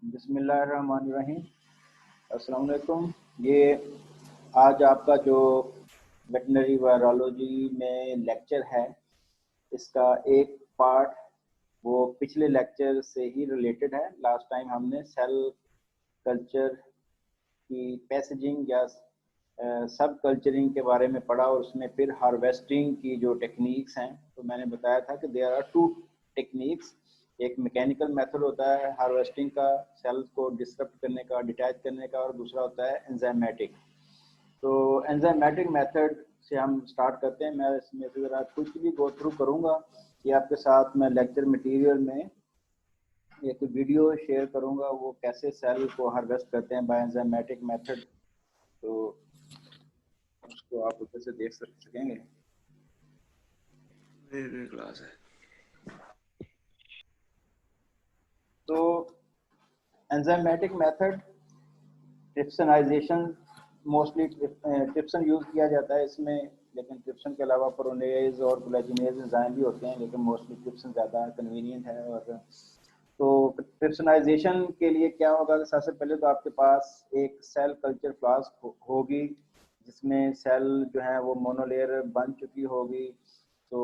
बिस्मिल्लाहिर्रहमानिर्रहीम। अस्सलाम वालेकुम। ये आज आपका जो वेटनरी वायरोलॉजी में लेक्चर है, इसका एक पार्ट वो पिछले लेक्चर से ही रिलेटेड है। लास्ट टाइम हमने सेल कल्चर की पैसेजिंग या सब कल्चरिंग के बारे में पढ़ा और उसमें फिर हार्वेस्टिंग की जो टेक्निक्स हैं, तो मैंने बताया था कि देयर आर टू टेक्निक्स। एक मैकेनिकल मेथड होता है हार्वेस्टिंग का, सेल्स को डिसरप्ट करने का, डिटैच करने का, और दूसरा होता है एंजाइमेटिक। तो एंजाइमेटिक मेथड से हम स्टार्ट करते हैं। मैं इसमें से ज़रा कुछ भी गो थ्रू करूँगा कि आपके साथ मैं लेक्चर मटेरियल में एक वीडियो शेयर करूँगा, वो कैसे सेल को हार्वेस्ट करते हैं बाय एंजाइमेटिक मेथड। तो उसको आप ऊपर से देख सकेंगे। मेरी क्लास है। तो enzymatic method trypsinization, mostly trypsin use किया जाता है इसमें, लेकिन ट्रिप्सन के अलावा प्रोनेज और कोलेजिनेज एंजाइम भी होते हैं, लेकिन मोस्टली ट्रिप्सन ज़्यादा कन्वीनियंट है। और तो ट्रिप्सनाइजेशन के लिए क्या होगा कि सबसे पहले तो आपके पास एक सेल कल्चर फ्लास्क होगी, जिसमें सेल जो है वो मोनोलेयर बन चुकी होगी। तो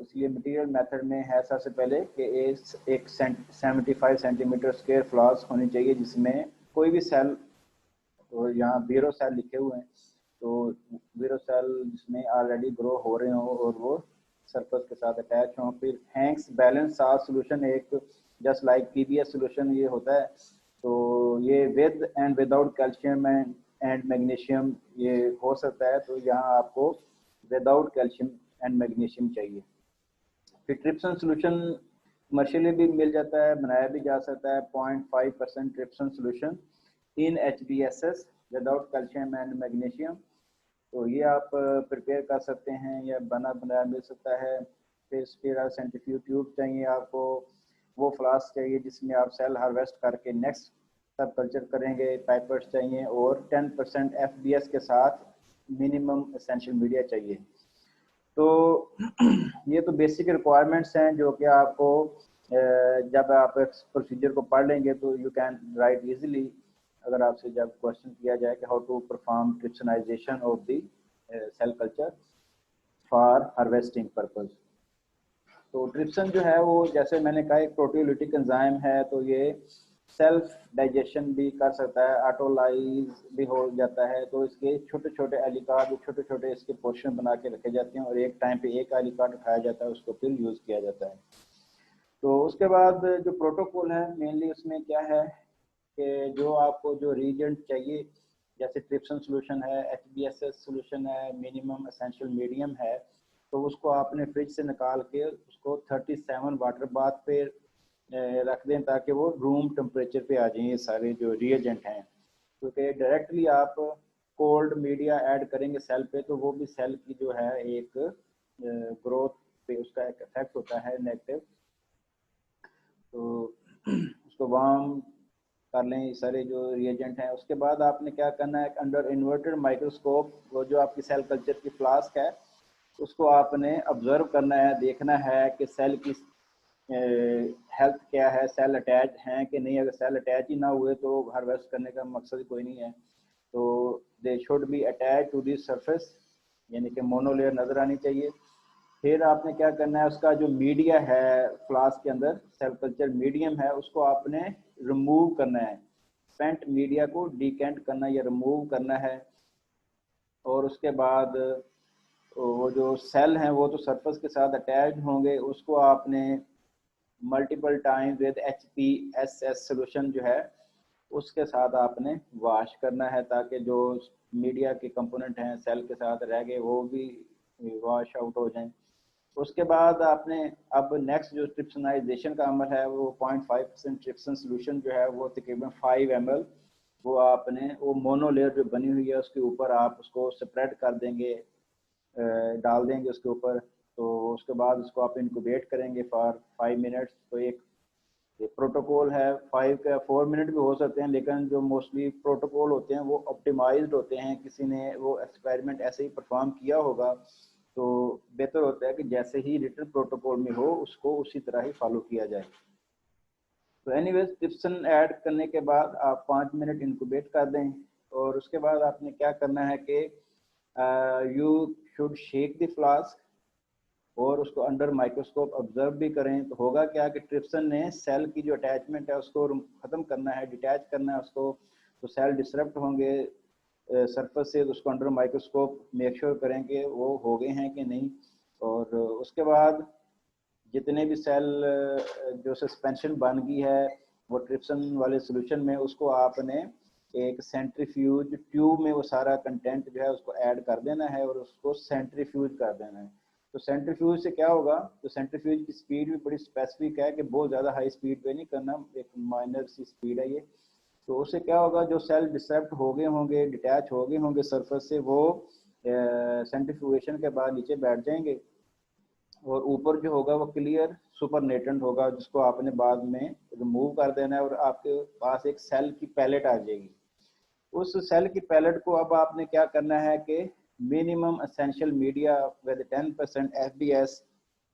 इसलिए मटेरियल मेथड में है सबसे पहले कि एक 75 सेंटीमीटर स्क्वायर फ्लास्क होनी चाहिए, जिसमें कोई भी सेल, तो यहाँ वीरो सेल लिखे हुए हैं, तो वीरो सेल जिसमें ऑलरेडी ग्रो हो रहे हो और वो सरफेस के साथ अटैच हों। फिर हैंक्स बैलेंस साथ सोल्यूशन, एक जस्ट लाइक पीबीएस सोल्यूशन ये होता है। तो ये with and without calcium and magnesium ये हो सकता है, तो यहाँ आपको विदाउट कैल्शियम एंड मैग्नीशियम चाहिए। फिर ट्रिप्सन सोल्यूशन कमर्शियली भी मिल जाता है, बनाया भी जा सकता है। 0.5% trypsin solution in HBSS without calcium and magnesium, तो ये आप प्रिपेयर कर सकते हैं या बना बनाया मिल सकता है। फिर स्पिरा सेंट्रीफ्यूज ट्यूब चाहिए आपको, वो फ्लास्क चाहिए जिसमें आप सेल हार्वेस्ट करके नेक्स्ट सब कल्चर करेंगे। पाइपर्स चाहिए और 10% FBS के साथ मिनिमम एसेंशियल मीडिया चाहिए। तो ये तो बेसिक रिक्वायरमेंट्स हैं जो कि आपको जब आप इस प्रोसीजर को पढ़ लेंगे तो यू कैन राइट इजीली। अगर आपसे जब क्वेश्चन किया जाए कि how to perform trypsinization of the cell culture for harvesting purpose, तो ट्रिप्सन जो है वो जैसे मैंने कहा एक प्रोटियोलिटिक एंजाइम है, तो ये सेल्फ डाइजेशन भी कर सकता है, ऑटोलाइज भी हो जाता है। तो इसके छोटे छोटे एलिकार्ड, छोटे छोटे इसके पोर्शन बना के रखे जाते हैं और एक टाइम पे एक एलिकार्ड उठाया जाता है, उसको फिर यूज़ किया जाता है। तो उसके बाद जो प्रोटोकॉल है मेनली उसमें क्या है कि जो आपको जो रीजेंट चाहिए, जैसे ट्रिप्सन सोल्यूशन है, HBSS सोल्यूशन है, मिनिमम एसेंशियल मीडियम है, तो उसको आपने फ्रिज से निकाल के उसको 37 वाटर बाथ पे रख दें ताकि वो रूम टेम्परेचर पे आ जाए ये सारे जो रिएजेंट हैं। क्योंकि डायरेक्टली आप कोल्ड मीडिया ऐड करेंगे सेल पे, तो वो भी सेल की जो है एक ग्रोथ पे उसका एक इफेक्ट होता है नेगेटिव। तो उसको वार्म कर लें ये सारे जो रिएजेंट हैं। उसके बाद आपने क्या करना है, अंडर इन्वर्टेड माइक्रोस्कोप वो जो आपकी सेल कल्चर की फ्लास्क है उसको आपने ऑब्जर्व करना है, देखना है कि सेल की हेल्थ क्या है, सेल अटैच हैं कि नहीं। अगर सेल अटैच ही ना हुए तो हार्वेस्ट करने का मकसद कोई नहीं है। तो they should be attach to the surface, यानी कि मोनोलेयर नज़र आनी चाहिए। फिर आपने क्या करना है, उसका जो मीडिया है फ्लास्क के अंदर, सेल कल्चर मीडियम है, उसको आपने रिमूव करना है। स्पेंट मीडिया को डिकेंट करना या रिमूव करना है। और उसके बाद वो जो सेल हैं वो तो सरफेस के साथ अटैच होंगे, उसको आपने multiple time with HPSS solution जो है उसके साथ आपने वॉश करना है, ताकि जो मीडिया के कंपोनेंट हैं सेल के साथ रह गए वो भी वॉश आउट हो जाएं। उसके बाद आपने अब नेक्स्ट जो ट्रिप्सनाइजेशन का अमल है वो 0.5% ट्रिप्सन सोल्यूशन जो है वो तकरीबन 5 ml, वो आपने वो मोनोलेयर जो बनी हुई है उसके ऊपर आप उसको स्प्रेड कर देंगे, डाल देंगे उसके ऊपर। तो उसके बाद उसको आप इंक्यूबेट करेंगे फॉर 5 मिनट्स। तो एक प्रोटोकॉल है, 5 का 4 मिनट भी हो सकते हैं, लेकिन जो मोस्टली प्रोटोकॉल होते हैं वो ऑप्टिमाइज्ड होते हैं, किसी ने वो एक्सपेरिमेंट ऐसे ही परफॉर्म किया होगा, तो बेहतर होता है कि जैसे ही रिटन प्रोटोकॉल में हो उसको उसी तरह ही फॉलो किया जाए। तो एनीवेज ट्रिप्सिन ऐड करने के बाद आप 5 मिनट इंक्यूबेट कर दें, और उसके बाद आपने क्या करना है कि you should shake the flask और उसको अंडर माइक्रोस्कोप ऑब्जर्व भी करें। तो होगा क्या कि ट्रिप्सिन ने सेल की जो अटैचमेंट है उसको ख़त्म करना है, डिटैच करना है उसको, तो सेल डिसरप्ट होंगे सरफेस से, उसको अंडर माइक्रोस्कोप मेक श्योर करेंगे वो हो गए हैं कि नहीं। और उसके बाद जितने भी सेल जो सस्पेंशन बन गई है वो ट्रिप्सिन वाले सोल्यूशन में, उसको आपने एक सेंट्रीफ्यूज ट्यूब में वो सारा कंटेंट जो है उसको ऐड कर देना है और उसको सेंट्रीफ्यूज कर देना है। तो सेंट्रीफ्यूज से क्या होगा, तो सेंट्रीफ्यूज की स्पीड भी बड़ी स्पेसिफिक है कि बहुत ज़्यादा हाई स्पीड पे नहीं करना, एक माइनर सी स्पीड है ये। तो उससे क्या होगा, जो सेल डिसरप्ट हो गए होंगे, डिटैच हो गए होंगे सरफेस से, वो सेंट्रीफ्यूगेशन के बाद नीचे बैठ जाएंगे और ऊपर जो होगा वो क्लियर सुपरनेटेंट होगा, जिसको आपने बाद में रिमूव कर देना है और आपके पास एक सेल की पैलेट आ जाएगी। उस सेल की पैलेट को अब आपने क्या करना है कि minimum essential media with 10% FBS,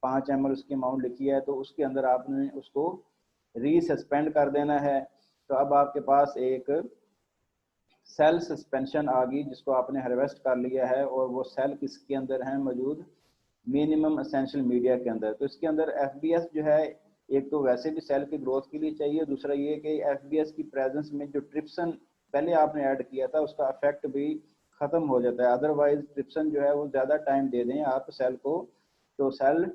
5 ml उसकी अमाउंट लिखी है, तो उसके अंदर आपने उसको रीसस्पेंड कर देना है। तो अब आपके पास एक सेल सस्पेंशन आ गई जिसको आपने हार्वेस्ट कर लिया है, और वो सेल किसके अंदर है मौजूद, मिनिमम एसेंशियल मीडिया के अंदर। तो इसके अंदर FBS जो है, एक तो वैसे भी सेल की ग्रोथ के लिए चाहिए, दूसरा ये कि FBS की प्रेजेंस में जो ट्रिप्सिन पहले आपने ऐड किया था उसका इफेक्ट भी खत्म हो जाता है। अदरवाइज ट्रिप्सिन जो है वो ज़्यादा टाइम दे दें आप सेल को तो सेल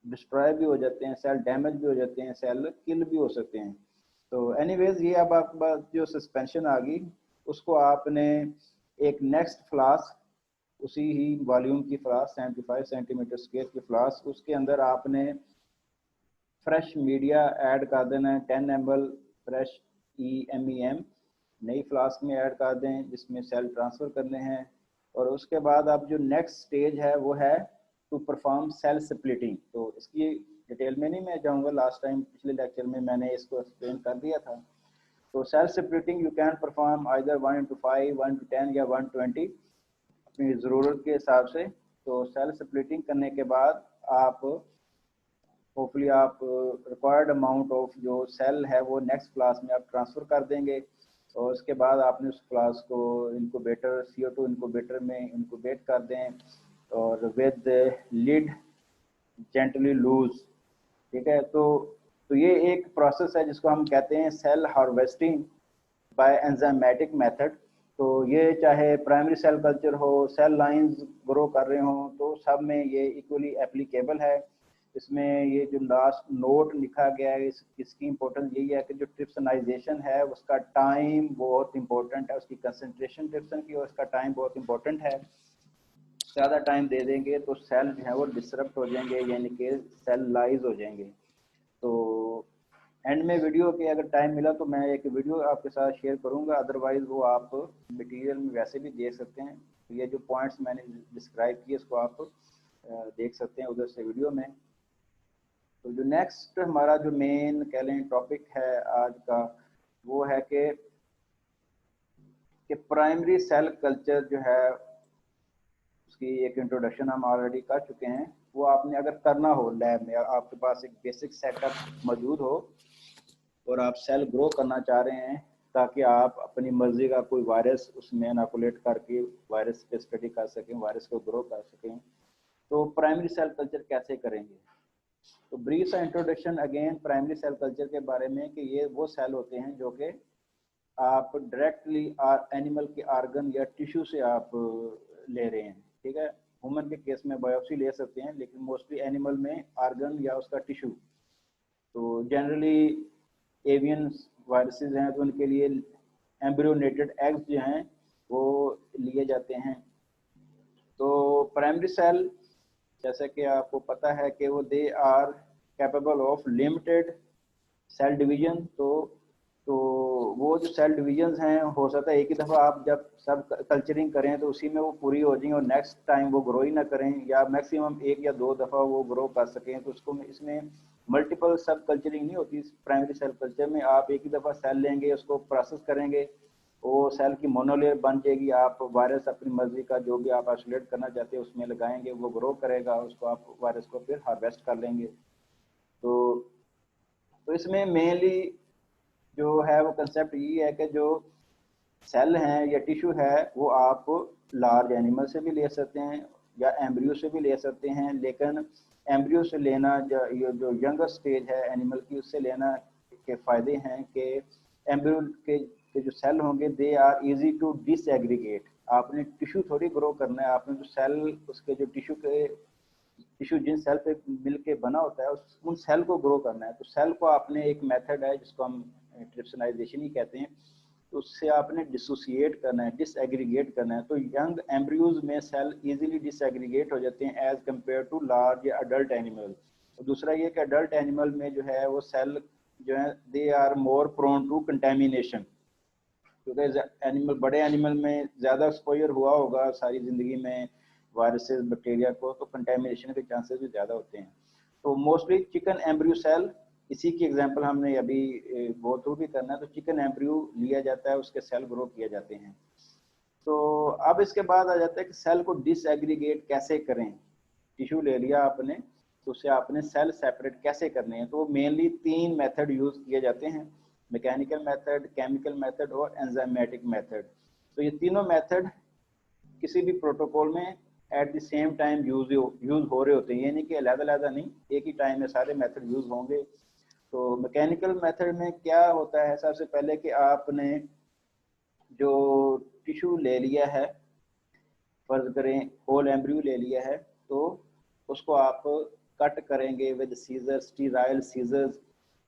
डिस्ट्रॉय भी हो जाते हैं, सेल डैमेज भी हो जाते हैं, सेल किल भी हो सकते हैं। तो एनीवेज ये अब आपके पास जो सस्पेंशन आ गई उसको आपने एक नेक्स्ट फ्लास्क, उसी ही वॉल्यूम की फ्लास्क 75 सेंटीमीटर स्क्वायर की फ्लास्क, उसके अंदर आपने फ्रेश मीडिया ऐड कर देना है 10 ml फ्रेश EMEM नई फ्लास्क में ऐड कर दें जिसमें सेल ट्रांसफ़र करने हैं। और उसके बाद अब जो नेक्स्ट स्टेज है वो है टू परफॉर्म सेल स्प्लिटिंग। तो इसकी डिटेल में नहीं मैं जाऊंगा, लास्ट टाइम पिछले लेक्चर में मैंने इसको एक्सप्लेन कर दिया था। तो cell splitting you can perform either 1:5, 1:10 या 1:20 अपनी ज़रूरत के हिसाब से। तो सेल स्प्लिटिंग करने के बाद आप होपफुली आप रिक्वायर्ड अमाउंट ऑफ जो सेल है वो नेक्स्ट क्लास में आप ट्रांसफ़र कर देंगे, और उसके बाद आपने उस क्लास को इनक्यूबेटर CO2 इनक्यूबेटर में इनक्यूबेट कर दें और विद लिड जेंटली लूज। ठीक है, तो ये एक प्रोसेस है जिसको हम कहते हैं cell harvesting by enzymatic method. तो ये चाहे प्राइमरी सेल कल्चर हो, सेल लाइंस ग्रो कर रहे हो, तो सब में ये इक्वली एप्लीकेबल है। इसमें ये जो लास्ट नोट लिखा गया है इसकी इम्पोर्टेंस यही है कि जो ट्रिप्सनाइजेशन है उसका टाइम बहुत इंपॉर्टेंट है, उसकी कंसंट्रेशन ट्रिप्सन की और उसका टाइम बहुत इंपॉर्टेंट है। ज़्यादा टाइम दे देंगे तो सेल जो है वो डिसरप्ट हो जाएंगे, यानी कि सेल लाइज हो जाएंगे। तो एंड में वीडियो के अगर टाइम मिला तो मैं एक वीडियो आपके साथ शेयर करूंगा, अदरवाइज वो आप मटेरियल में वैसे भी देख सकते हैं। तो ये जो पॉइंट्स मैंने डिस्क्राइब किए इसको आप देख सकते हैं उधर से वीडियो में। तो जो नेक्स्ट हमारा जो मेन कह लें टॉपिक है आज का वो है कि प्राइमरी सेल कल्चर जो है उसकी एक इंट्रोडक्शन हम ऑलरेडी कर चुके हैं। वो आपने अगर करना हो लैब में, आपके पास एक बेसिक सेटअप मौजूद हो और आप सेल ग्रो करना चाह रहे हैं ताकि आप अपनी मर्जी का कोई वायरस उसमें इनोकुलेट करके वायरस पे स्टडी कर सकें, वायरस को ग्रो कर सकें, तो प्राइमरी सेल कल्चर कैसे करेंगे। तो ब्रीफ सा introduction again primary cell culture के बारे में कि ये वो सेल होते हैं जो कि आप डायरेक्टली एनिमल के आर्गन या टिश्यू से आप ले रहे हैं। ठीक है, ह्यूमन के केस में बायोप्सी ले सकते हैं, लेकिन मोस्टली एनिमल में आर्गन या उसका टिश्यू। तो जनरली एवियन वायरसेस हैं तो उनके लिए एम्ब्रियोनेटेड एग्स जो हैं वो लिए जाते हैं। तो प्राइमरी सेल जैसे कि आपको पता है कि वो they are capable of limited cell division. तो वो जो सेल डिवीजन्स हैं हो सकता है एक ही दफ़ा आप जब सब कल्चरिंग करें तो उसी में वो पूरी हो जाएं और नेक्स्ट टाइम वो ग्रो ही ना करें, या मैक्सिमम 1 या 2 दफ़ा वो ग्रो कर सकें। तो उसको इसमें मल्टीपल सब कल्चरिंग नहीं होती। प्राइमरी सेल कल्चर में आप एक ही दफ़ा सेल लेंगे, उसको प्रोसेस करेंगे, वो सेल की मोनोलेयर बन जाएगी, आप वायरस अपनी मर्जी का जो भी आप आइसोलेट करना चाहते हैं उसमें लगाएंगे, वो ग्रो करेगा, उसको आप वायरस को फिर हार्वेस्ट कर लेंगे। तो तो इसमें मेनली जो है वो कंसेप्ट ये है कि जो सेल हैं या टिश्यू है वो आप लार्ज एनिमल से भी ले सकते हैं या एम्ब्रियो से भी ले सकते हैं, लेकिन एम्ब्रियो से लेना ये जो यंगर स्टेज है एनिमल की उससे लेना के फ़ायदे हैं कि एम्ब्रियो के जो सेल होंगे they are easy to disaggregate. आपने टिश्यू थोड़ी ग्रो करना है, आपने जो सेल उसके जो टिश्यू जिन सेल पे मिल के बना होता है उन सेल को ग्रो करना है। तो सेल को आपने एक मेथड है जिसको हम ट्रिप्सिनाइजेशन ही कहते हैं, तो उससे आपने डिसोसिएट करना है, डिसएग्रीगेट करना है। तो यंग एम्ब्रियोज में सेल इजीली डिसएग्रीगेट हो जाते हैं एज कम्पेयर टू लार्ज या अडल्ट एनिमल। दूसरा ये कि अडल्ट एनिमल में जो है वो सेल जो है they are more prone to contamination, क्योंकि एनिमल बड़े एनिमल में ज़्यादा एक्सपोजर हुआ होगा सारी ज़िंदगी में वायरसेस बैक्टीरिया को, तो कंटेमिनेशन के चांसेस भी ज़्यादा होते हैं। तो मोस्टली चिकन एम्ब्रियो सेल, इसी की एग्जांपल हमने अभी गो थ्रू भी करना है, तो चिकन एम्ब्रियो लिया जाता है, उसके सेल ग्रो किए जाते हैं। तो अब इसके बाद आ जाता है कि सेल को डिसएग्रीगेट कैसे करें। टिश्यू ले लिया आपने, तो उससे आपने सेल सेपरेट कैसे करने हैं, तो मेनली 3 मेथड यूज़ किए जाते हैं, मैकेनिकल मेथड, केमिकल मेथड और एंजाइमेटिक मेथड। तो ये तीनों मेथड किसी भी प्रोटोकॉल में at the same time use हो रहे होते हैं, यानी कि अलग-अलग नहीं, एक ही टाइम में सारे मेथड यूज होंगे। तो मैकेनिकल मेथड में क्या होता है, सबसे पहले कि आपने जो टिश्यू ले लिया है, फर्ज करें होल एम्ब्रियो ले लिया है, तो उसको आप कट करेंगे विद सीजर, स्टीराइल सीजर्स,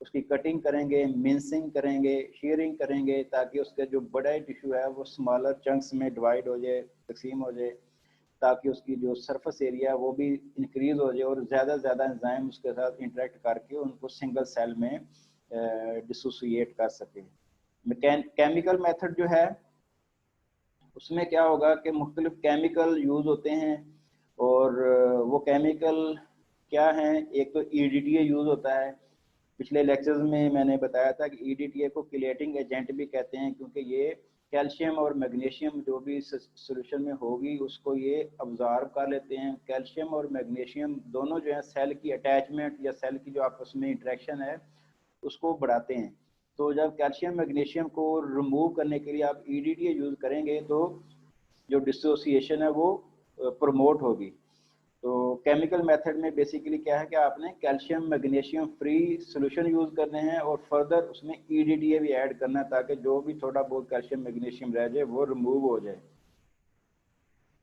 उसकी कटिंग करेंगे, मिंसिंग करेंगे, शीयरिंग करेंगे, ताकि उसका जो बड़ा टिश्यू है वो स्मॉलर चंक्स में डिवाइड हो जाए, तकसीम हो जाए, ताकि उसकी जो सरफेस एरिया है वो भी इंक्रीज हो जाए और ज़्यादा से ज़्यादा एंजाइम उसके साथ इंटरेक्ट करके उनको सिंगल सेल में डिसोसिएट कर सके। केमिकल मेथड जो है उसमें क्या होगा कि मुख्तलिफ केमिकल यूज़ होते हैं, और वो केमिकल क्या हैं, एक तो EDTA यूज़ होता है। पिछले लेक्चर्स में मैंने बताया था कि EDTA को किलेटिंग एजेंट भी कहते हैं, क्योंकि ये कैल्शियम और मैग्नीशियम जो भी सोल्यूशन में होगी उसको ये अब्जॉर्ब कर लेते हैं। कैल्शियम और मैग्नीशियम दोनों जो है सेल की अटैचमेंट या सेल की जो आपस में इंटरेक्शन है उसको बढ़ाते हैं। तो जब कैल्शियम मैग्नीशियम को रिमूव करने के लिए आप EDTA यूज़ करेंगे तो जो डिसोसिएशन है वो प्रमोट होगी। तो केमिकल मेथड में बेसिकली क्या है कि आपने calcium magnesium free solution use करने हैं और फर्दर उसमें EDTA भी ऐड करना है, ताकि जो भी थोड़ा बहुत कैल्शियम मैग्नीशियम रह जाए वो रिमूव हो जाए।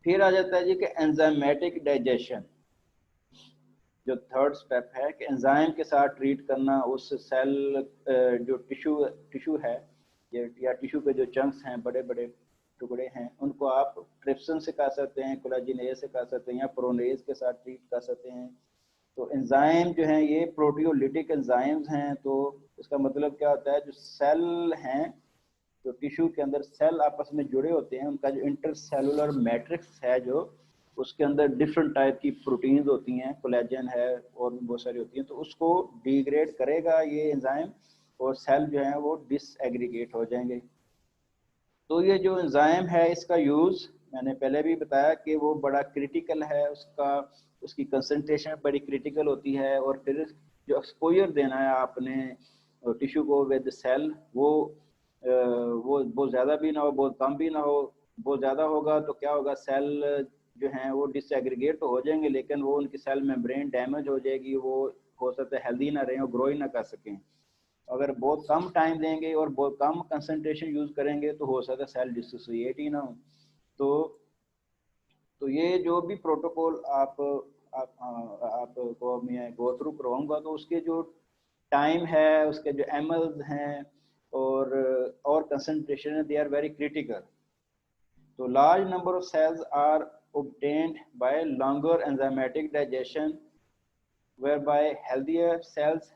फिर आ जाता है जी कि एंजाइमेटिक डाइजेशन, जो थर्ड स्टेप है कि एंजाइम के साथ ट्रीट करना उस सेल जो टिश्यू है या टिश्यू के जो चंक्स हैं, बड़े बड़े टुकड़े हैं, उनको आप ट्रिप्सिन से कर सकते हैं, कोलेजिनेज से कर सकते हैं या प्रोनेज के साथ ट्रीट कर सकते हैं। तो एंजाइम जो हैं ये प्रोटियोलिटिक एंजाइम्स हैं। तो इसका मतलब क्या होता है, जो सेल हैं, जो टिश्यू के अंदर सेल आपस में जुड़े होते हैं, उनका जो इंटरसेलुलर मैट्रिक्स है, जो उसके अंदर डिफरेंट टाइप की प्रोटीन्स होती हैं, कोलेजन है और भी बहुत सारी होती हैं, तो उसको डिग्रेड करेगा ये एंजाइम और सेल जो है वो डिसएग्रीगेट हो जाएंगे। तो ये जो एंजाइम है इसका यूज़ मैंने पहले भी बताया कि वो बड़ा क्रिटिकल है, उसकी कंसंट्रेशन बड़ी क्रिटिकल होती है, और फिर जो एक्सपोजर देना है आपने टिश्यू को विद सेल, वो बहुत ज़्यादा भी ना हो, बहुत कम भी ना हो। बहुत ज़्यादा होगा तो क्या होगा, सेल जो हैं वो डिसएग्रीगेट तो हो जाएंगे, लेकिन वो उनकी सेल मेम्ब्रेन डैमेज हो जाएगी, वो हो सकता है हेल्दी ना रहें और ग्रो ही ना कर सकें। अगर बहुत कम टाइम देंगे और बहुत कम कंसंट्रेशन यूज़ करेंगे तो हो सकता है सेल डिसोसिएट ही ना हो। तो तो ये जो भी प्रोटोकॉल आपको मैं गो थ्रू करवाऊंगा, तो उसके जो टाइम है, उसके जो एमएल्स हैं और कंसंट्रेशन है, दे आर वेरी क्रिटिकल। तो large number of cells are obtained by longer enzymatic digestion, whereby healthier cells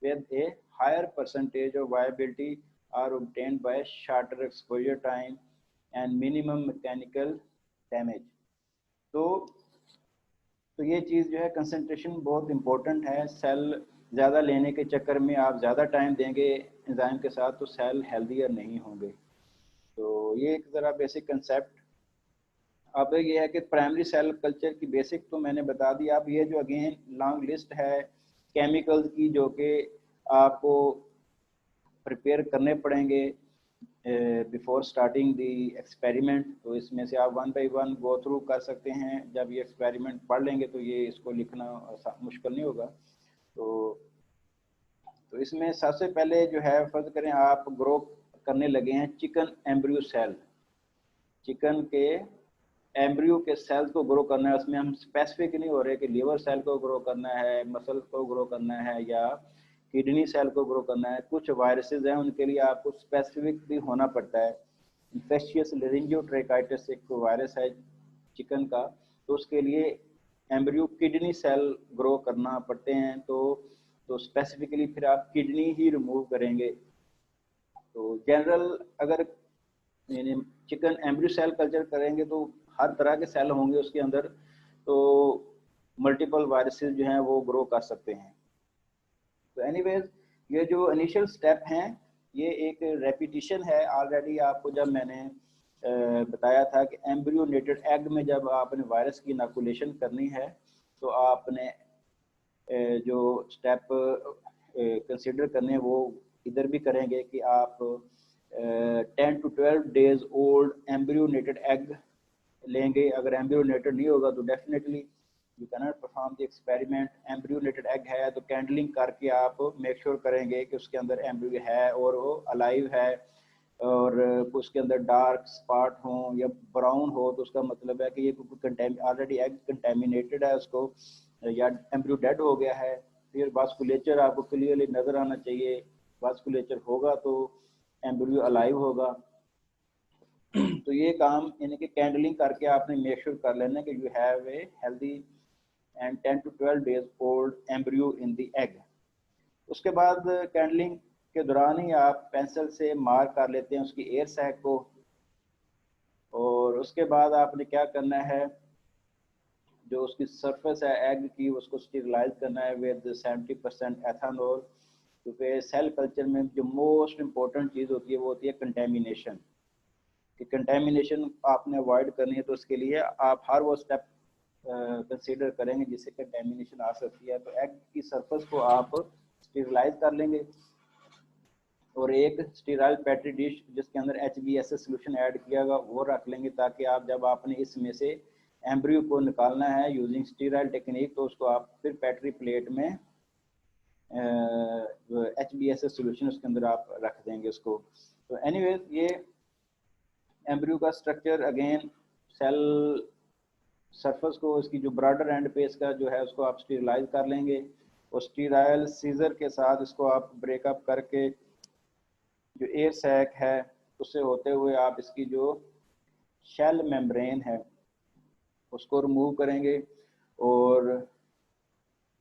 with a higher percentage of viability are obtained by shorter exposure time and minimum mechanical damage. तो ये चीज़ जो है concentration बहुत important है। Cell ज़्यादा लेने के चक्कर में आप ज़्यादा टाइम देंगे एंजाइम के साथ तो सेल हेल्दियर नहीं होंगे। तो ये एक ज़रा बेसिक कंसेप्ट। अब ये है कि प्राइमरी सेल कल्चर की बेसिक तो मैंने बता दी। अब ये जो अगेन लॉन्ग लिस्ट है केमिकल्स की, जो कि आपको प्रिपेयर करने पड़ेंगे बिफोर स्टार्टिंग दी एक्सपेरिमेंट। तो इसमें से आप one by one go through कर सकते हैं। जब ये एक्सपेरिमेंट पढ़ लेंगे तो ये इसको लिखना मुश्किल नहीं होगा। तो इसमें सबसे पहले जो है फर्ज करें आप ग्रो करने लगे हैं चिकन एम्ब्रियो सेल। चिकन के एम्ब्रियो के सेल्स को ग्रो करना है। उसमें हम स्पेसिफिक नहीं हो रहे कि लीवर सेल को ग्रो करना है, मसल को ग्रो करना है या किडनी सेल को ग्रो करना है। कुछ वायरसेस हैं उनके लिए आपको स्पेसिफिक भी होना पड़ता है। इन्फेक्शियस लेरिंजियोट्रेकाइटिस एक वायरस है चिकन का, तो उसके लिए एम्ब्रियो किडनी सेल ग्रो करना पड़ते हैं। तो स्पेसिफिकली फिर आप किडनी ही रिमूव करेंगे। तो जनरल अगर यानी चिकन एम्ब्रियो सेल कल्चर करेंगे तो हर तरह के सेल होंगे उसके अंदर, तो मल्टीपल वायरसेस जो हैं वो ग्रो कर सकते हैं। तो एनीवेज ये जो इनिशियल स्टेप हैं ये एक रेपिटिशन है। ऑलरेडी आपको जब मैंने बताया था कि एम्ब्रियोनेटेड एग में जब आपने वायरस की इनोकुलेशन करनी है तो आपने जो स्टेप कंसिडर करने वो इधर भी करेंगे कि आप 10 to 12 days old embryonated egg लेंगे। अगर एम्ब्रियोनेटेड नहीं होगा तो definitely you can not perform the experiment. Embryonated egg है तो कैंडलिंग करके आप मेक श्योर करेंगे कि उसके अंदर एम्ब्रियो है और वो अलाइव है, और उसके अंदर डार्क स्पॉट हो या ब्राउन हो तो उसका मतलब है कि ये ऑलरेडी एग कंटेमिनेटेड है उसको, या एम्ब्रियो डेड हो गया है। फिर वास्कुलेचर आपको क्लियरली नजर आना चाहिए। वास्कुलेचर होगा तो एम्ब्रियो अलाइव होगा। तो ये काम यानी कि कैंडलिंग करके आपने मेक श्योर कर लेना कि you have a healthy and 10 to 12 days old embryo in the egg. उसके बाद कैंडलिंग के दौरान ही आप पेंसिल से मार्क कर लेते हैं उसकी एयर सैक को। और उसके बाद आपने क्या करना है, जो उसकी सरफेस है एग की उसको स्टीरिलाइज करना है विद 70% एथेनॉल। क्योंकि सेल कल्चर में जो मोस्ट इम्पोर्टेंट चीज़ होती है वो होती है कंटेमिनेशन। कि कंटेमिनेशन आपने अवॉइड करनी है तो उसके लिए आप हर वो स्टेप कंसीडर करेंगे जिससे कंटेमिनेशन आ सकती है। तो एग की सरफेस को आप स्टीरिलाइज कर लेंगे और एक स्टीराइल पेट्री डिश जिसके अंदर HBSS सोल्यूशन ऐड किया गया वो रख लेंगे, ताकि आप जब आपने इसमें से एम्ब्रियो को निकालना है यूजिंग स्टीराइल टेक्निक तो उसको आप फिर पेट्री प्लेट में HBSS सोल्यूशन उसके अंदर आप रख देंगे उसको। तो एनीवेज ये एम्ब्रियो का स्ट्रक्चर अगेन सेल सरफेस को इसकी जो ब्रॉडर एंड पे इसका जो है उसको आप स्टीरिलाइज कर लेंगे और स्टीराइल सीजर के साथ इसको आप ब्रेकअप करके जो एयर सैक है उससे होते हुए आप इसकी जो शेल मेम्ब्रेन है उसको रिमूव करेंगे और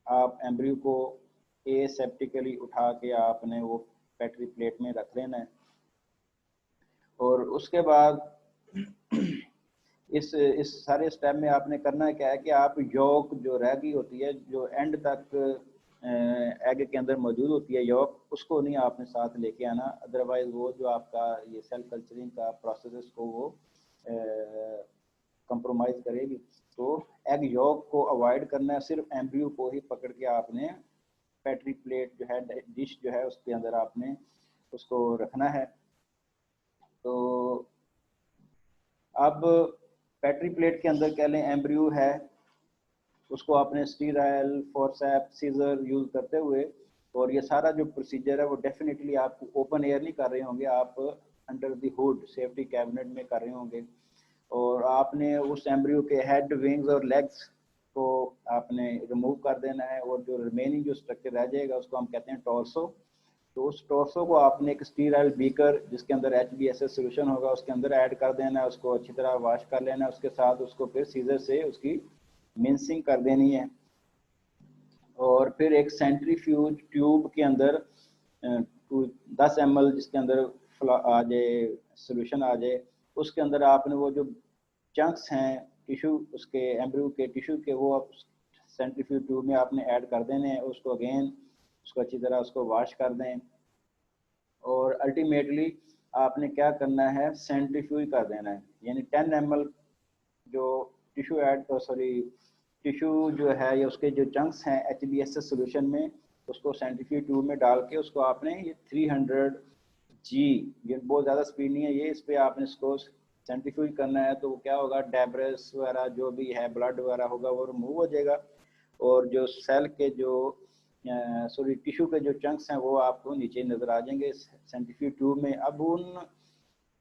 आप एम्ब्रियो को एसेप्टिकली उठा के आपने वो पेट्री प्लेट में रख लेना है। और उसके बाद इस सारे स्टेप में आपने करना क्या है कि आप यॉक जो रह गई होती है जो एंड तक एग के अंदर मौजूद होती है यॉक, उसको नहीं आपने साथ लेके आना, अदरवाइज वो जो आपका ये सेल कल्चरिंग का प्रोसेस को वो कंप्रोमाइज करेगी। तो एग यॉक को अवॉइड करना है, सिर्फ एम्ब्रियो को ही पकड़ के आपने पेट्री प्लेट जो है डिश जो है उसके अंदर आपने उसको रखना है। तो अब पेट्री प्लेट के अंदर कह लें एम्ब्रियो है उसको आपने स्टीराइल फोर्सेप्स सीजर यूज करते हुए, और ये सारा जो प्रोसीजर है वो डेफिनेटली आप ओपन एयर नहीं कर रहे होंगे, आप under the hood safety cabinet में कर रहे होंगे। और आपने उस एम्ब्रियो के हेड विंग्स और लेग्स को आपने रिमूव कर देना है और जो रिमेनिंग जो स्ट्रक्चर रह जाएगा उसको हम कहते हैं टॉर्सो। तो उस टॉर्सो को आपने एक स्टीराइल बीकर जिसके अंदर HBSS सोल्यूशन होगा उसके अंदर ऐड कर देना है, उसको अच्छी तरह वॉश कर लेना है, उसके साथ उसको फिर सीजर से उसकी मिंसिंग कर देनी है। और फिर एक सेंट्रीफ्यूज ट्यूब के अंदर 10 ml जिसके अंदर आ जाए सोल्यूशन आ जाए, उसके अंदर आपने वो जो चंक्स हैं टिश्यू उसके एम्ब्रियो के टिश्यू के वो आप सेंट्रीफ्यूज ट्यूब में आपने ऐड कर देने हैं। उसको अगेन उसको अच्छी तरह उसको वॉश कर दें और अल्टीमेटली आपने क्या करना है सेंट्रीफ्यूज कर देना है, यानी 10 ml जो टिश्यू जो है या उसके जो चंक्स हैं HBSS सोल्यूशन में उसको सेंट्रीफ्यूज ट्यूब में डाल के उसको आपने ये 300G, ये बहुत ज़्यादा स्पीड नहीं है ये, इस पर आपने इसको सेंट्रीफ्यूज करना है। तो क्या होगा, डेब्रिस वगैरह जो भी है, ब्लड वगैरह होगा वो रिमूव हो जाएगा, और जो सेल के जो सॉरी टिश्यू के जो चंक्स हैं वो आपको नीचे नज़र आ जाएंगे सेंट्रीफ्यूज ट्यूब में। अब उन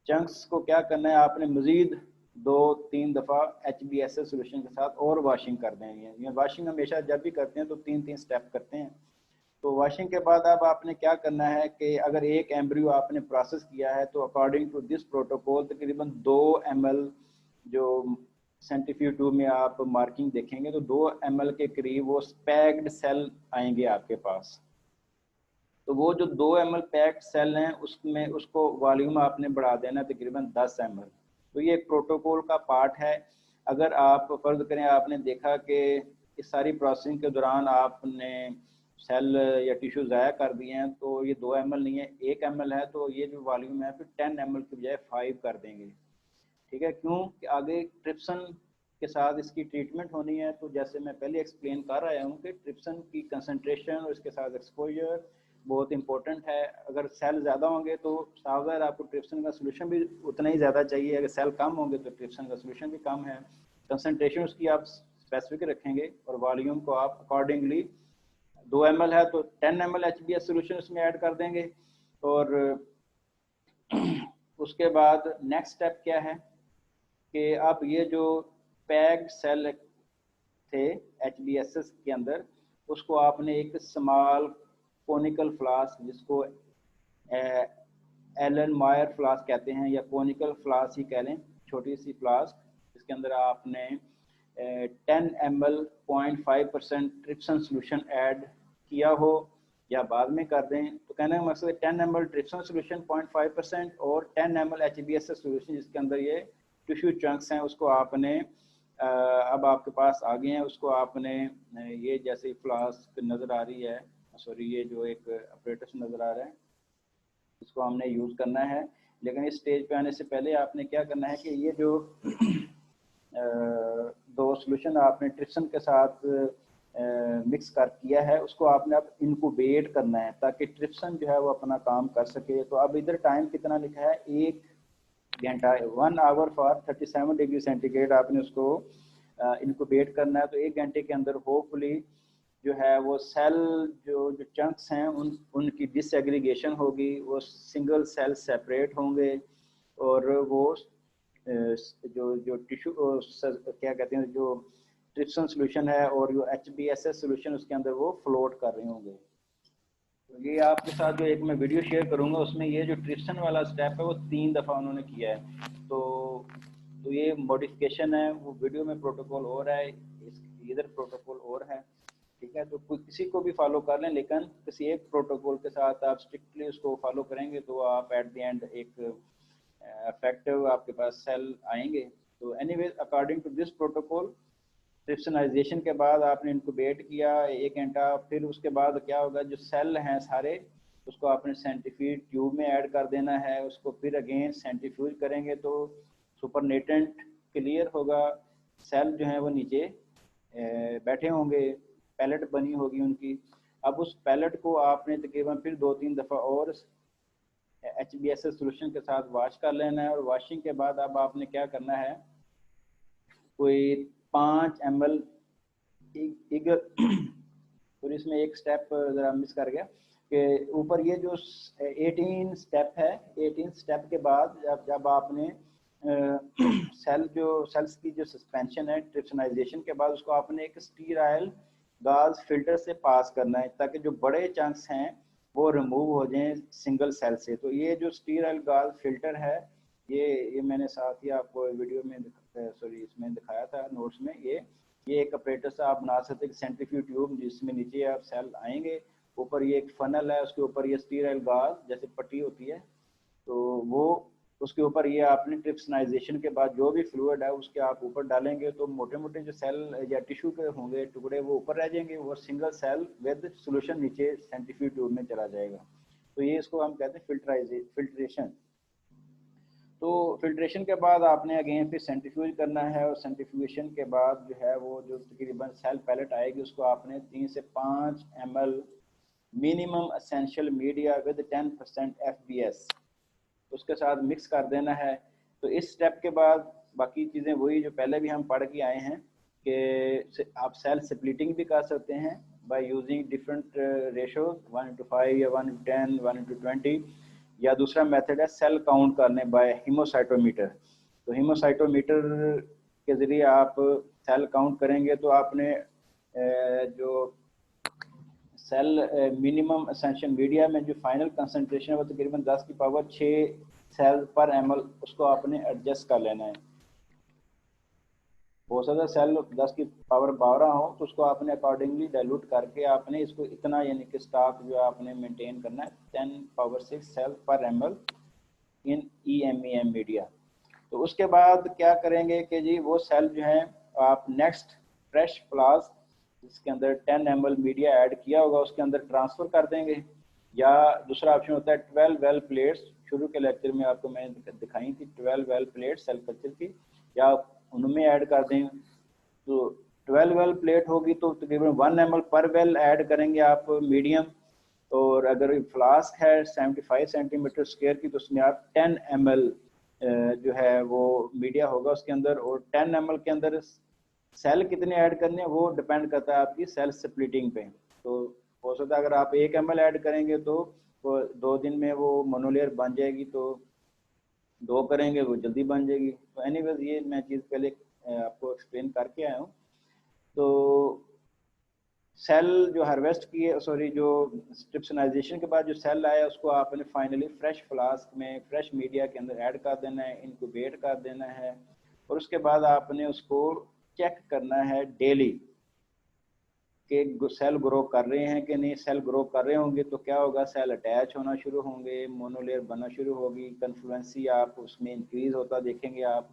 चंक्स को क्या करना है, आपने मज़ीद 2-3 दफ़ा HBSS सोल्यूशन के साथ और वॉशिंग कर देंगे। ये वॉशिंग हमेशा जब भी करते हैं तो 3-3 स्टेप करते हैं। तो वॉशिंग के बाद अब आपने क्या करना है कि अगर एक एम्ब्रियो आपने प्रोसेस किया है तो अकॉर्डिंग टू दिस प्रोटोकॉल तकरीबन 2 ml जो सेंट्रीफ्यूज ट्यूब में आप मार्किंग देखेंगे तो 2 ml के करीब वो पैक्ड सेल आएंगे आपके पास। तो वो जो 2 ml पैक्ड सेल हैं उसमें उसको वॉल्यूम आपने बढ़ा देना तकरीबन 10 ml। तो ये एक प्रोटोकॉल का पार्ट है। अगर आप फर्ज करें आपने देखा कि इस सारी प्रोसेसिंग के दौरान आपने सेल या टिश्यू ज़ाया कर दिए हैं तो ये 2 ml नहीं है, 1 ml है, तो ये जो वॉल्यूम है फिर 10 ml की बजाय 5 कर देंगे। ठीक है, क्यों कि आगे ट्रिप्सन के साथ इसकी ट्रीटमेंट होनी है। तो जैसे मैं पहले एक्सप्लेन कर रहा हूँ कि ट्रिप्सन की कंसंट्रेशन और इसके साथ एक्सपोजर बहुत इंपॉर्टेंट है। अगर सेल ज़्यादा होंगे तो सावधान, आपको ट्रिप्सन का सोल्यूशन भी उतना ही ज़्यादा चाहिए। अगर सेल कम होंगे तो ट्रिप्सन का सोल्यूशन भी कम है। कंसंट्रेशन उसकी आप स्पेसिफिक रखेंगे और वॉल्यूम को आप अकॉर्डिंगली 2 ml है तो 10 ml HBS सोल्यूशन उसमें ऐड कर देंगे। और उसके बाद नेक्स्ट स्टेप क्या है कि अब ये जो पैक्ड सेल थे HBSS के अंदर उसको आपने एक स्मॉल कोनिकल फ्लास्क, जिसको एलन मायर फ्लास्क कहते हैं या कोनिकल फ्लास्क ही कह लें, छोटी सी फ्लास्क, जिसके अंदर आपने 10 ml 0.5% ट्रिप्सन सोल्यूशन ऐड किया हो या बाद में कर दें। तो कहने का मकसद है 10 ml ट्रिप्सन सोल्यूशन 0.5% और 10 ml HBSS सोल्यूशन जिसके अंदर ये टिश्यू चंक्स हैं उसको आपने अब आपके पास आ गए हैं, उसको आपने ये जैसे फ्लास्क नज़र आ रही है, सॉरी ये जो एक अपरेटस नज़र आ रहा है इसको हमने यूज़ करना है। लेकिन इस स्टेज पे आने से पहले आपने क्या करना है कि ये जो 2 सोल्यूशन आपने ट्रिप्सन के साथ मिक्स कर किया है उसको आपने अब इनक्यूबेट करना है ताकि ट्रिप्सन जो है वो अपना काम कर सके। तो अब इधर टाइम कितना लिखा है, 1 घंटा, 1 आवर फॉर 37 डिग्री सेंटीग्रेड आपने उसको इनक्यूबेट करना है। तो 1 घंटे के अंदर होपफुली जो है वो सेल जो जो चंक्स हैं उनकी डिसएग्रीगेशन होगी, वो सिंगल सेल सेपरेट होंगे और वो जो जो टिश्यू क्या कहते हैं जो ट्रिप्सन सोल्यूशन है और जो HBSS सोल्यूशन उसके अंदर वो फ्लोट कर रहे होंगे। तो ये आपके साथ जो एक मैं वीडियो शेयर करूंगा उसमें ये जो ट्रिप्सन वाला स्टेप है वो 3 दफ़ा उन्होंने किया है। तो ये मॉडिफिकेशन है, वो वीडियो में प्रोटोकॉल और है, इधर प्रोटोकॉल और है। ठीक है, तो किसी को भी फॉलो कर लें लेकिन किसी एक प्रोटोकॉल के साथ आप स्ट्रिक्टली उसको फॉलो करेंगे तो आप एट द एंड एक इफेक्टिव आपके पास सेल आएंगे। तो anyways according to this protocol trypsinization के बाद आपने इनक्यूबेट किया 1 घंटा, फिर उसके बाद क्या होगा, जो सेल हैं सारे उसको आपने सेंट्रीफ्यूज ट्यूब में ऐड कर देना है, उसको फिर अगेन सेंट्रीफ्यूज करेंगे तो सुपरनेटेंट क्लियर होगा, सेल जो है वो नीचे बैठे होंगे, पैलेट बनी होगी उनकी। अब उस पैलेट को आपने तकरीबन फिर 2-3 दफ़ा और HBSS सोल्यूशन के साथ वॉश कर लेना है। और वॉशिंग के बाद अब आपने क्या करना है, कोई 5 ml और इसमें एक स्टेप ज़रा मिस कर गया कि ऊपर ये जो 18 स्टेप है, 18 स्टेप के बाद जब आपने सेल्स की जो सस्पेंशन है ट्रिप्सनाइजेशन के बाद उसको आपने एक स्टीराइल गाज फिल्टर से पास करना है ताकि जो बड़े चंक्स हैं वो रिमूव हो जाएं सिंगल सेल से। तो ये जो स्टीराइल गाज फिल्टर है ये मैंने साथ ही आपको वीडियो में इसमें दिखाया था नोट्स में। ये एक अपरेटर से आप बना सकते हैं, सेंट्रीफ्यूज ट्यूब जिसमें नीचे आप सेल आएंगे, ऊपर ये एक फनल है, उसके ऊपर ये स्टीराइल गाज जैसे पट्टी होती है, तो वो उसके ऊपर ये आपने ट्रिप्सनाइजेशन के बाद जो भी फ्लूइड है उसके आप ऊपर डालेंगे तो मोटे मोटे जो सेल या टिश्यू के होंगे टुकड़े वो ऊपर रह जाएंगे और सिंगल सेल विद सोल्यूशन नीचे सेंट्रीफ्यूज ट्यूब में चला जाएगा। तो ये इसको हम कहते हैं फिल्ट्रेशन। तो फिल्ट्रेशन के बाद आपने अगेन फिर सेंट्रीफ्यूज करना है और सेंट्रीफ्यूगेशन के बाद जो है वो जो तकरीबन सेल पैलेट आएगी उसको आपने 3 से 5 ml minimum essential media with 10% FBS, उसके साथ मिक्स कर देना है। तो इस स्टेप के बाद बाकी चीज़ें वही जो पहले भी हम पढ़ के आए हैं कि आप सेल स्प्लिटिंग भी कर सकते हैं बाय यूजिंग डिफरेंट रेशोज 1:5 या 1:10 1:20, या दूसरा मेथड है सेल काउंट करने बाय हीमोसाइटोमीटर। तो हीमोसाइटोमीटर के ज़रिए आप सेल काउंट करेंगे तो आपने जो सेल मिनिमम एसेंशियल मीडिया में जो फाइनल कंसंट्रेशन है वो तकरीबन 10⁶ सेल पर ml, उसको आपने एडजस्ट कर लेना है। हो सकता है सेल 10⁻12 हो तो उसको आपने अकॉर्डिंगली डाइल्यूट करके आपने इसको इतना यानी कि स्टॉक जो आपने मेंटेन करना है 10⁶ सेल पर ml इन EMEM मीडिया। तो उसके बाद क्या करेंगे कि जी वो सेल जो है आप नेक्स्ट फ्रेश फ्लास्क जिसके अंदर 10 ml मीडिया ऐड किया होगा उसके अंदर ट्रांसफ़र कर देंगे, या दूसरा ऑप्शन होता है 12 वेल प्लेट्स। शुरू के लेक्चर में आपको मैंने दिखाई थी 12 वेल प्लेट सेल कल्चर की, या उनमें ऐड कर दें। तो 12 वेल प्लेट होगी तो तकरीबन 1 ml पर वेल ऐड करेंगे आप मीडियम, और अगर फ्लास्क है 75 सेंटीमीटर स्क्वायर की तो उसमें आप 10 ml जो है वो मीडिया होगा उसके अंदर, और 10 ml के अंदर सेल कितने ऐड करने हैं वो डिपेंड करता है आपकी सेल स्प्लिटिंग पे। तो हो सकता है अगर आप 1 ml ऐड करेंगे तो वो 2 दिन में वो मोनोलेयर बन जाएगी, तो 2 करेंगे वो जल्दी बन जाएगी। तो एनीवेज ये मैं चीज़ पहले आपको एक्सप्लेन करके आया हूँ। तो सेल जो हार्वेस्ट किए जो स्ट्रिप्सनाइजेशन के बाद जो सेल आया उसको आपने फाइनली फ्रेश फ्लास्क में फ्रेश मीडिया के अंदर ऐड कर देना है, इनक्यूबेट कर देना है, और उसके बाद आपने उसको चेक करना है डेली कि सेल ग्रो कर रहे हैं कि नहीं। सेल ग्रो कर रहे होंगे तो क्या होगा, सेल अटैच होना शुरू होंगे, मोनोलेयर बनना शुरू होगी, कन्फ्लुएंसी आप उसमें इंक्रीज होता देखेंगे आप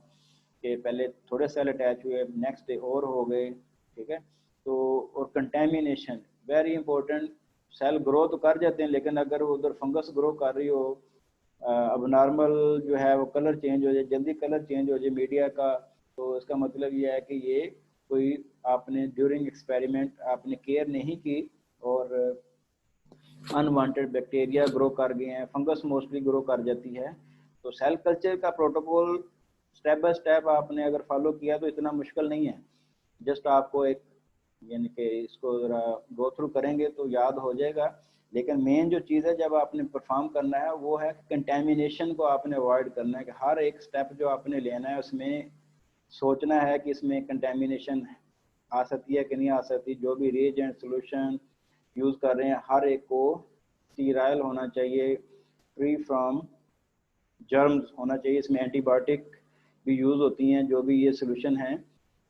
कि पहले थोड़े सेल अटैच हुए नेक्स्ट डे और हो गए, ठीक है। तो और contamination very important, cell grow तो कर जाते हैं लेकिन अगर उधर फंगस ग्रो कर रही हो, अब नॉर्मल जो है वो कलर चेंज हो जाए, जल्दी कलर चेंज हो जाए मीडिया का, तो इसका मतलब ये है कि ये कोई आपने ड्यूरिंग एक्सपेरिमेंट आपने केयर नहीं की और अनवांटेड बैक्टीरिया ग्रो कर गए हैं, फंगस मोस्टली ग्रो कर जाती है। तो सेल कल्चर का प्रोटोकॉल स्टेप बाय स्टेप आपने अगर फॉलो किया तो इतना मुश्किल नहीं है, जस्ट आपको एक यानी कि इसको ज़रा गो थ्रू करेंगे तो याद हो जाएगा। लेकिन मेन जो चीज़ है जब आपने परफॉर्म करना है वो है कंटेमिनेशन को आपने अवॉइड करना है, कि हर एक स्टेप जो आपने लेना है उसमें सोचना है कि इसमें कंटेमिनेशन आ सकती है कि नहीं आ सकती। जो भी रिएजेंट सोल्यूशन यूज़ कर रहे हैं हर एक को स्टीराइल होना चाहिए, फ्री फ्रॉम जर्म्स होना चाहिए। इसमें एंटीबायोटिक भी यूज़ होती हैं, जो भी ये सोल्यूशन है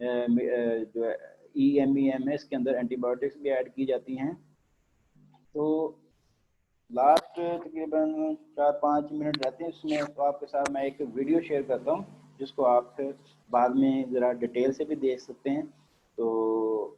जो EMEM है इसके अंदर एंटीबायोटिक्स भी ऐड की जाती हैं। तो लास्ट तकरीबन 4-5 मिनट रहते हैं इसमें, तो आपके साथ मैं एक वीडियो शेयर करता हूँ जिसको आप बाद में ज़रा डिटेल से भी देख सकते हैं। तो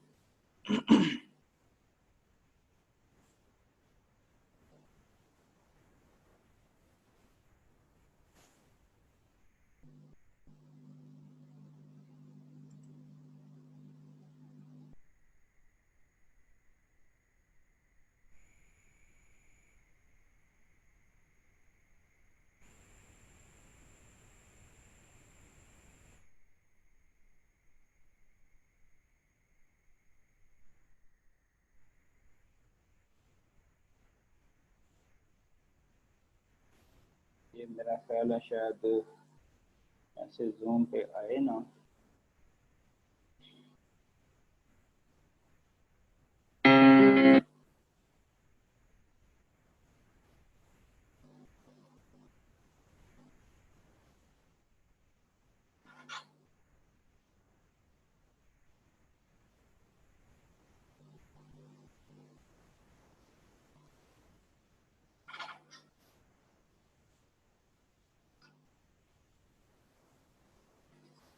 ये मेरा ख्याल है शायद ऐसे जूम पे आए ना।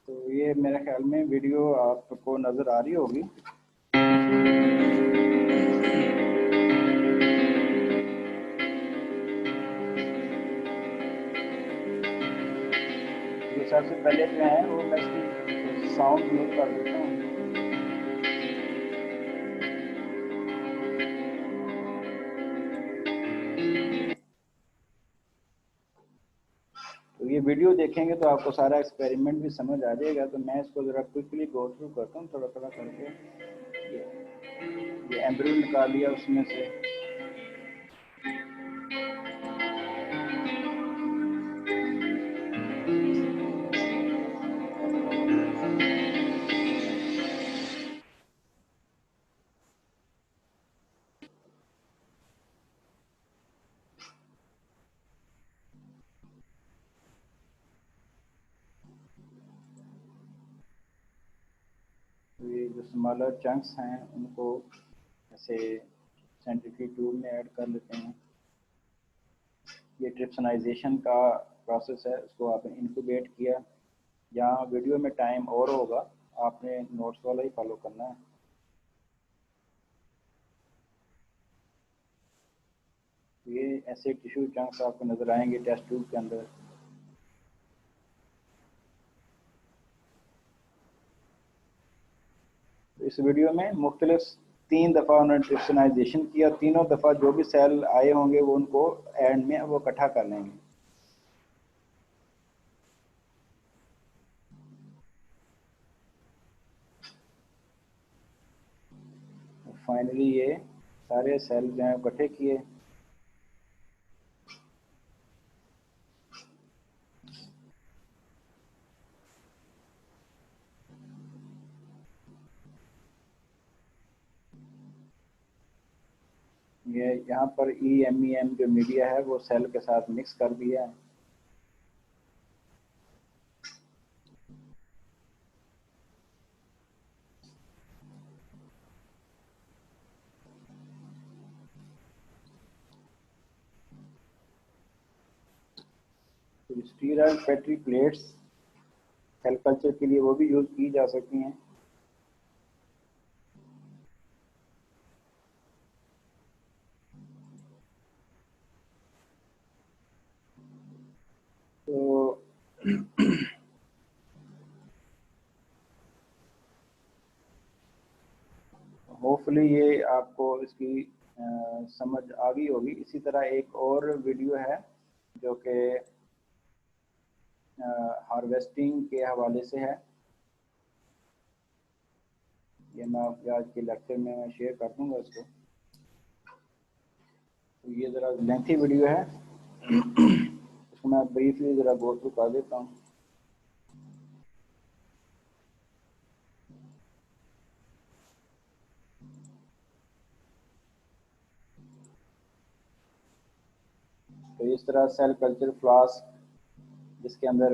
तो ये मेरे ख्याल में वीडियो आपको नज़र आ रही होगी। ये सबसे पहले जो है वो मैं इसकी साउंड म्यूट कर देता हूँ। ये वीडियो देखेंगे तो आपको सारा एक्सपेरिमेंट भी समझ आ जाएगा। तो मैं इसको ज़रा क्विकली गो थ्रू करता हूँ थोड़ा थोड़ा करके। ये एम्ब्रियो निकाल लिया उसमें से। ये जो स्मॉलर चंक्स हैं उनको ऐसे सेंट्रीफ्यूज ट्यूब में ऐड कर लेते हैं। ये ट्रिप्सनाइजेशन का प्रोसेस है, उसको आपने इंक्यूबेट किया। यहाँ वीडियो में टाइम और होगा, आपने नोट्स वाला ही फॉलो करना है। ये ऐसे टिश्यू चंक्स आपको नज़र आएंगे टेस्ट ट्यूब के अंदर। इस वीडियो में मुख्तलिफ 3 दफ़ा उन्होंने ट्रिप्सनाइजेशन किया। तीनों दफ़ा जो भी सेल आए होंगे वो उनको एंड में वो इकट्ठा कर लेंगे। फाइनली ये सारे सेल जो हैं इकट्ठे किए। ये यहाँ पर EMEM जो मीडिया है वो सेल के साथ मिक्स कर दिया है। तो sterile petri plates cell culture के लिए वो भी यूज़ की जा सकती हैं। तो होपफुली ये आपको इसकी समझ आ गई होगी। इसी तरह एक और वीडियो है जो कि हार्वेस्टिंग के हवाले से है। ये मैं आपके आज के लेक्चर में शेयर कर दूंगा इसको। तो ये ज़रा लेंथी वीडियो है, इसको मैं ब्रीफली ज़रा गो थ्रू कर देता हूँ। तो इस तरह सेल कल्चर फ्लास्क जिसके अंदर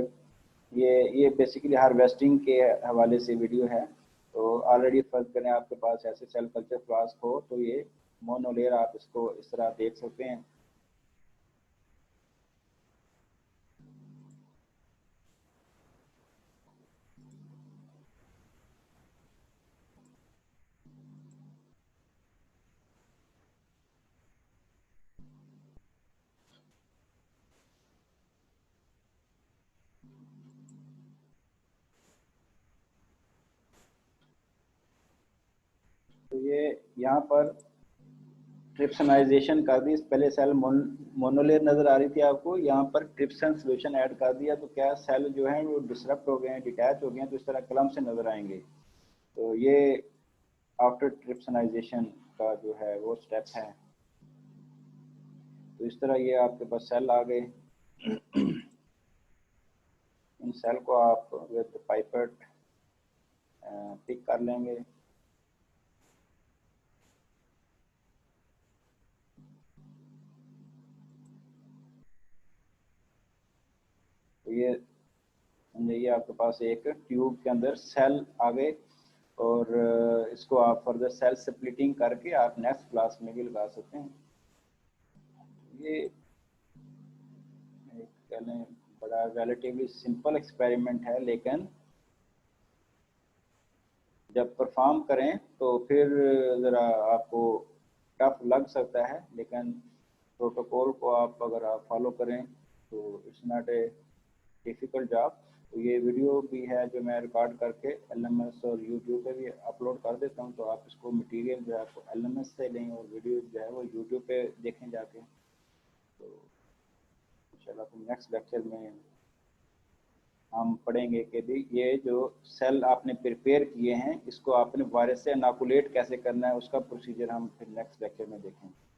ये बेसिकली हार्वेस्टिंग के हवाले से वीडियो है। तो ऑलरेडी फर्ज करें आपके पास ऐसे सेल कल्चर फ्लास्क हो तो ये मोनोलेयर आप इसको इस तरह देख सकते हैं। तो ये यहाँ पर ट्रिप्सनाइजेशन कर दी। पहले सेल मोनोलेयर नज़र आ रही थी आपको, यहाँ पर ट्रिप्सन सोल्यूशन ऐड कर दिया तो क्या सेल जो है वो डिसरप्ट हो गए हैं, डिटैच हो गए हैं, तो इस तरह कलम से नज़र आएंगे। तो ये आफ्टर ट्रिप्सनाइजेशन का जो है वो स्टेप है। तो इस तरह ये आपके पास सेल आ गए। इन सेल को आप विद पाइपेट पिक कर लेंगे। तो ये आपके पास एक ट्यूब के अंदर सेल आ गए और इसको आप फर्दर सेल स्प्लिटिंग करके आप नेक्स्ट क्लास में भी लगा सकते हैं। ये एक कह लें बड़ा रिलेटिवली सिंपल एक्सपेरिमेंट है, लेकिन जब परफॉर्म करें तो फिर ज़रा आपको टफ लग सकता है, लेकिन प्रोटोकॉल को आप अगर आप फॉलो करें तो it's not a difficult job. तो ये वीडियो भी है जो मैं रिकॉर्ड करके LMS और YouTube पे भी अपलोड कर देता हूँ। तो आप इसको मटेरियल जो है आपको LMS से लें और वीडियो जो है वो YouTube पे देखें जाके। तो इंशाल्लाह नेक्स्ट लेक्चर में हम पढ़ेंगे कि भी ये जो सेल आपने प्रिपेयर किए हैं इसको आपने वायरस से इनोकुलेट कैसे करना है, उसका प्रोसीजर हम फिर नेक्स्ट लेक्चर में देखेंगे।